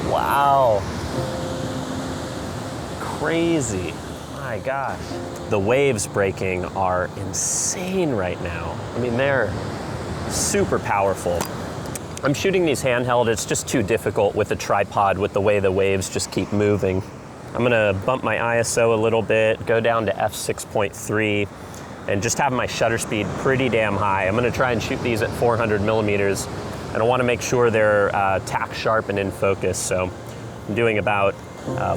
Wow. Crazy. My gosh. The waves breaking are insane right now. I mean, they're super powerful. I'm shooting these handheld. It's just too difficult with a tripod with the way the waves just keep moving. I'm gonna bump my ISO a little bit, go down to f6.3, and just have my shutter speed pretty damn high. I'm gonna try and shoot these at 400 millimeters, and I wanna make sure they're tack sharp and in focus, so I'm doing about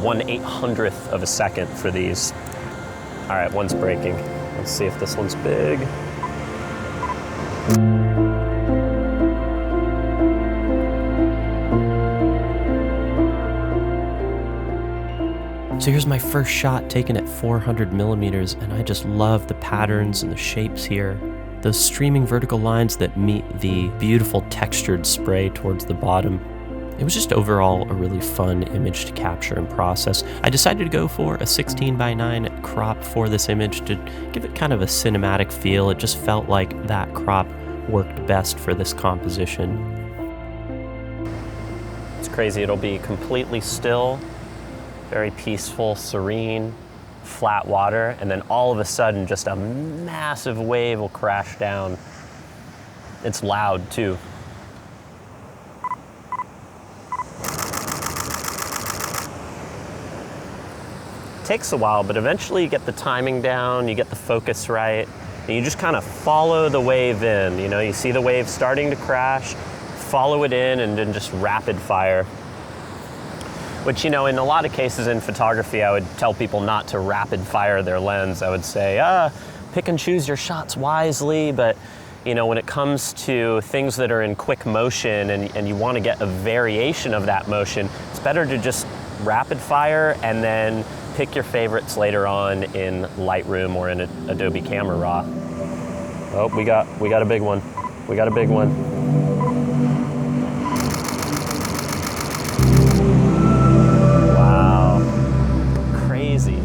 1/800th of a second for these. All right, one's breaking. Let's see if this one's big. So here's my first shot taken at 400 millimeters, and I just love the patterns and the shapes here. Those streaming vertical lines that meet the beautiful textured spray towards the bottom. It was just overall a really fun image to capture and process. I decided to go for a 16:9 crop for this image to give it kind of a cinematic feel. It just felt like that crop worked best for this composition. It's crazy, it'll be completely still, very peaceful, serene, flat water, and then all of a sudden just a massive wave will crash down. It's loud too. Takes a while, but eventually you get the timing down, you get the focus right, and you just kind of follow the wave in. You know, you see the wave starting to crash, follow it in, and then just rapid fire. Which, you know, in a lot of cases in photography, I would tell people not to rapid fire their lens. I would say, pick and choose your shots wisely, but you know, when it comes to things that are in quick motion and you want to get a variation of that motion, it's better to just rapid fire and then pick your favorites later on in Lightroom or in Adobe Camera Raw. Oh, we got a big one. We got a big one. Wow, crazy.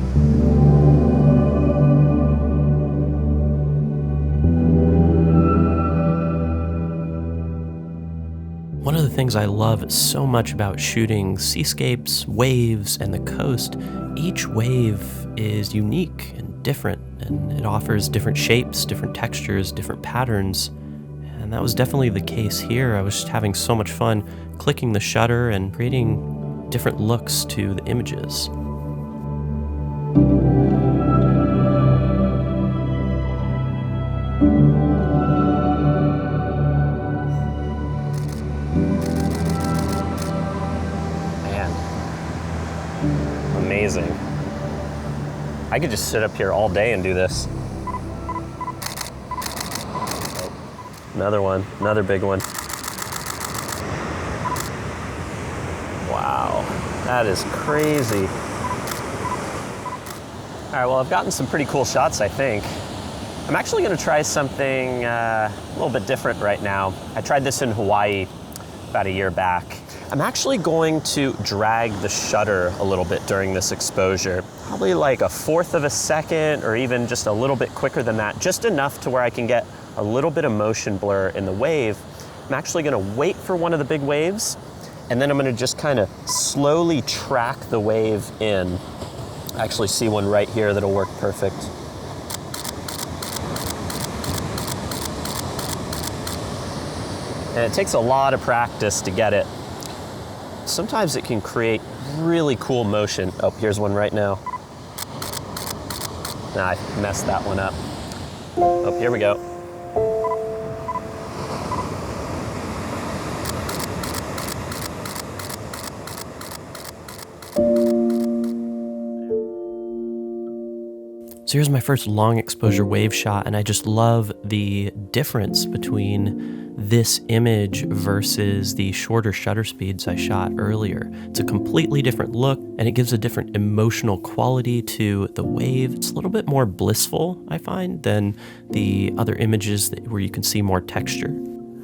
One of the things I love so much about shooting seascapes, waves, and the coast, each wave is unique and different, and it offers different shapes, different textures, different patterns. And that was definitely the case here. I was just having so much fun clicking the shutter and creating different looks to the images. Amazing. I could just sit up here all day and do this. Oh, another one, another big one. Wow, that is crazy. All right, well, I've gotten some pretty cool shots, I think. I'm actually gonna try something a little bit different right now. I tried this in Hawaii about a year back. I'm actually going to drag the shutter a little bit during this exposure, probably like 1/4 of a second or even just a little bit quicker than that, just enough to where I can get a little bit of motion blur in the wave. I'm actually gonna wait for one of the big waves, and then I'm gonna just kind of slowly track the wave in. I actually see one right here that'll work perfect. And it takes a lot of practice to get it. Sometimes it can create really cool motion. Oh, here's one right now. Nah, I messed that one up. Oh, here we go. So here's my first long exposure wave shot, and I just love the difference between this image versus the shorter shutter speeds I shot earlier. It's a completely different look, and it gives a different emotional quality to the wave. It's a little bit more blissful, I find, than the other images where you can see more texture.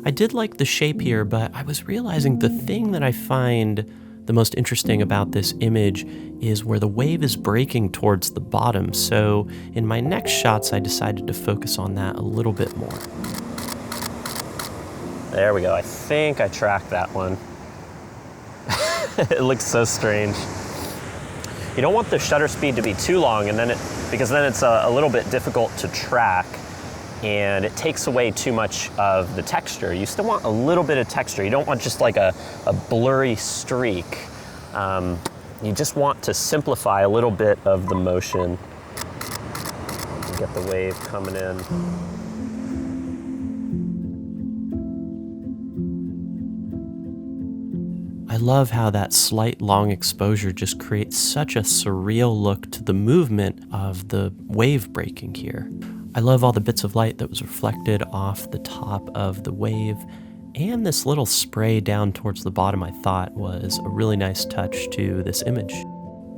I did like the shape here, but I was realizing the thing that I find the most interesting about this image is where the wave is breaking towards the bottom. So in my next shots, I decided to focus on that a little bit more. There we go. I think I tracked that one. It looks so strange. You don't want the shutter speed to be too long, and because then it's a little bit difficult to track, and it takes away too much of the texture. You still want a little bit of texture. You don't want just like a blurry streak. You just want to simplify a little bit of the motion. Get the wave coming in. I love how that slight long exposure just creates such a surreal look to the movement of the wave breaking here. I love all the bits of light that was reflected off the top of the wave, and this little spray down towards the bottom I thought was a really nice touch to this image.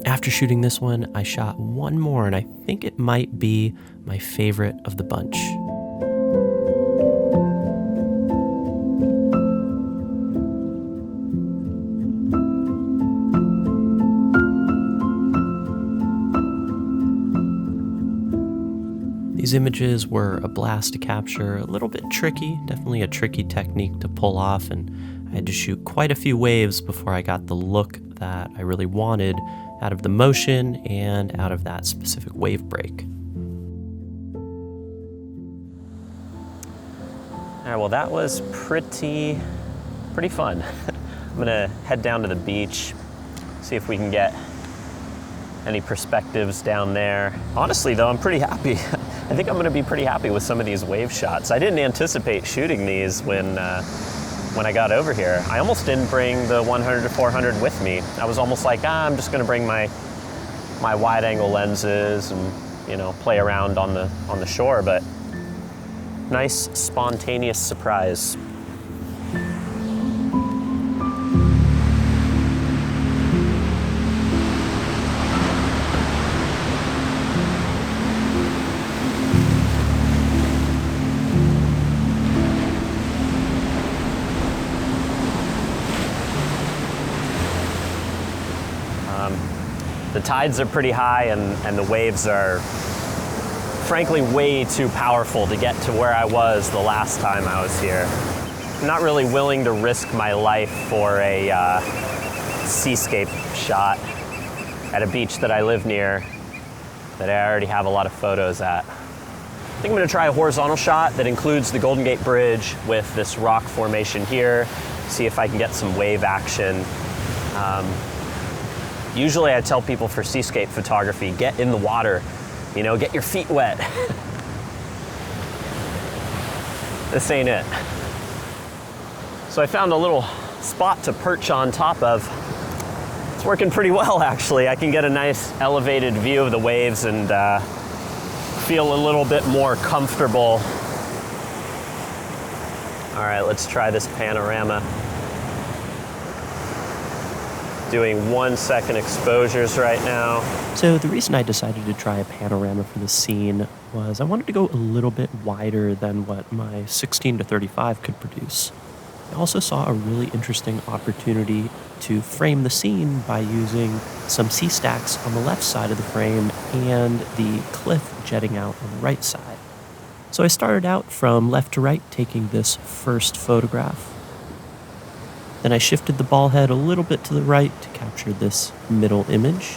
After shooting this one, I shot one more, and I think it might be my favorite of the bunch. These images were a blast to capture, a little bit tricky, definitely a tricky technique to pull off, and I had to shoot quite a few waves before I got the look that I really wanted out of the motion and out of that specific wave break. All right, well, that was pretty fun. I'm gonna head down to the beach, see if we can get any perspectives down there. Honestly, though, I'm pretty happy. I think I'm gonna be pretty happy with some of these wave shots. I didn't anticipate shooting these when I got over here. I almost didn't bring the 100 to 400 with me. I was almost like, I'm just gonna bring my wide angle lenses and, you know, play around on the shore, but nice spontaneous surprise. The tides are pretty high, and the waves are frankly way too powerful to get to where I was the last time I was here. I'm not really willing to risk my life for a seascape shot at a beach that I live near that I already have a lot of photos at. I think I'm gonna try a horizontal shot that includes the Golden Gate Bridge with this rock formation here, see if I can get some wave action. Usually I tell people for seascape photography, get in the water, you know, get your feet wet. This ain't it. So I found a little spot to perch on top of. It's working pretty well, actually. I can get a nice elevated view of the waves and feel a little bit more comfortable. All right, let's try this panorama. Doing 1 second exposures right now. So the reason I decided to try a panorama for this scene was I wanted to go a little bit wider than what my 16 to 35 could produce. I also saw a really interesting opportunity to frame the scene by using some sea stacks on the left side of the frame and the cliff jetting out on the right side. So I started out from left to right, taking this first photograph. Then I shifted the ball head a little bit to the right to capture this middle image.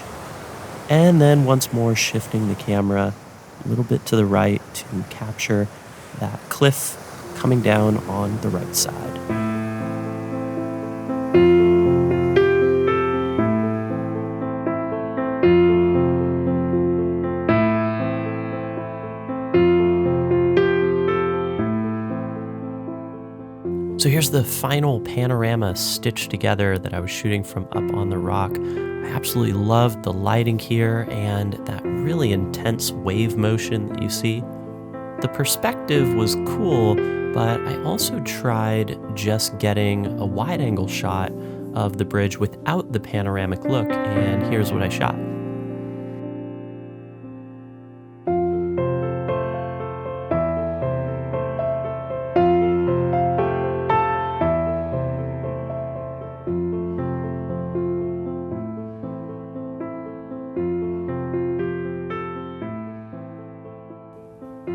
And then once more shifting the camera a little bit to the right to capture that cliff coming down on the right side. So here's the final panorama stitched together that I was shooting from up on the rock. I absolutely loved the lighting here and that really intense wave motion that you see. The perspective was cool, but I also tried just getting a wide angle shot of the bridge without the panoramic look, and here's what I shot.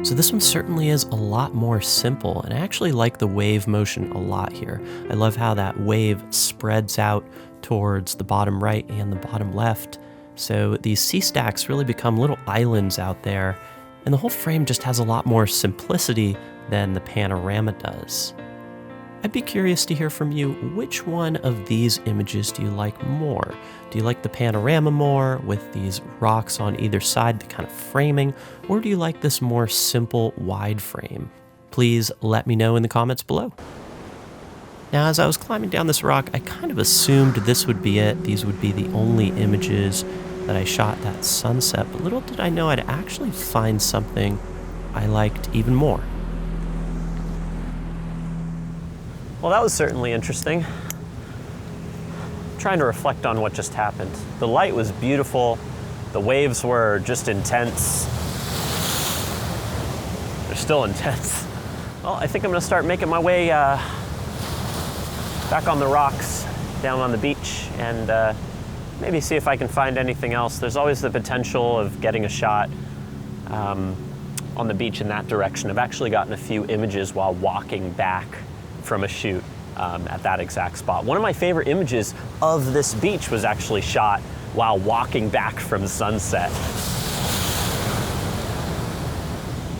So this one certainly is a lot more simple, and I actually like the wave motion a lot here. I love how that wave spreads out towards the bottom right and the bottom left. So these sea stacks really become little islands out there, and the whole frame just has a lot more simplicity than the Panorama does. I'd be curious to hear from you, which one of these images do you like more? Do you like the Panorama more, with these rocks on either side, the kind of framing, or do you like this more simple wide frame? Please let me know in the comments below. Now, as I was climbing down this rock, I kind of assumed this would be it. These would be the only images that I shot that sunset, but little did I know I'd actually find something I liked even more. Well, that was certainly interesting. Trying to reflect on what just happened. The light was beautiful. The waves were just intense. They're still intense. Well, I think I'm gonna start making my way back on the rocks, down on the beach, and maybe see if I can find anything else. There's always the potential of getting a shot on the beach in that direction. I've actually gotten a few images while walking back from a shoot at that exact spot. One of my favorite images of this beach was actually shot while walking back from sunset.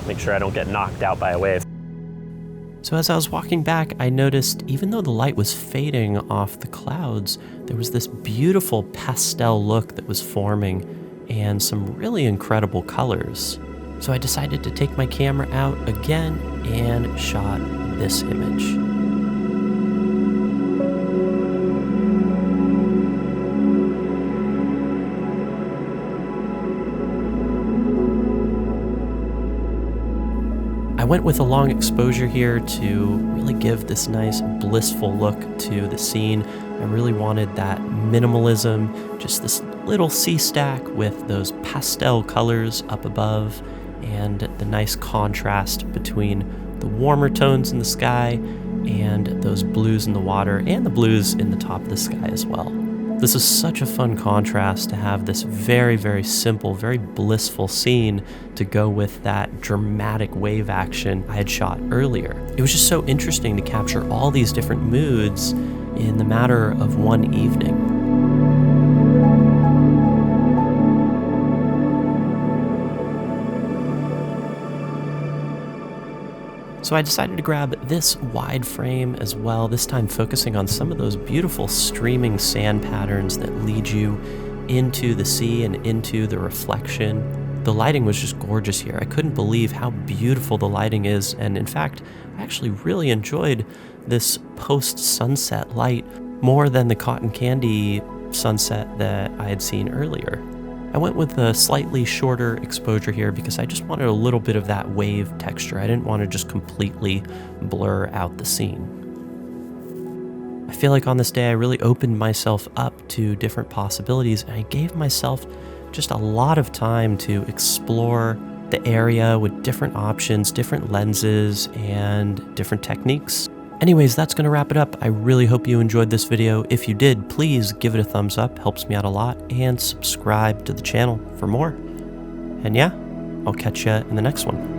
Make sure I don't get knocked out by a wave. So as I was walking back, I noticed even though the light was fading off the clouds, there was this beautiful pastel look that was forming and some really incredible colors. So I decided to take my camera out again and shot this image. I went with a long exposure here to really give this nice blissful look to the scene. I really wanted that minimalism, just this little sea stack with those pastel colors up above and the nice contrast between the warmer tones in the sky and those blues in the water and the blues in the top of the sky as well. This is such a fun contrast to have this very, very simple, very blissful scene to go with that dramatic wave action I had shot earlier. It was just so interesting to capture all these different moods in the matter of one evening. So I decided to grab this wide frame as well, this time focusing on some of those beautiful streaming sand patterns that lead you into the sea and into the reflection. The lighting was just gorgeous here. I couldn't believe how beautiful the lighting is, and in fact, I actually really enjoyed this post-sunset light more than the cotton candy sunset that I had seen earlier. I went with a slightly shorter exposure here because I just wanted a little bit of that wave texture. I didn't want to just completely blur out the scene. I feel like on this day I really opened myself up to different possibilities, and I gave myself just a lot of time to explore the area with different options, different lenses, and different techniques. Anyways, that's going to wrap it up. I really hope you enjoyed this video. If you did, please give it a thumbs up, helps me out a lot, and subscribe to the channel for more. And yeah, I'll catch you in the next one.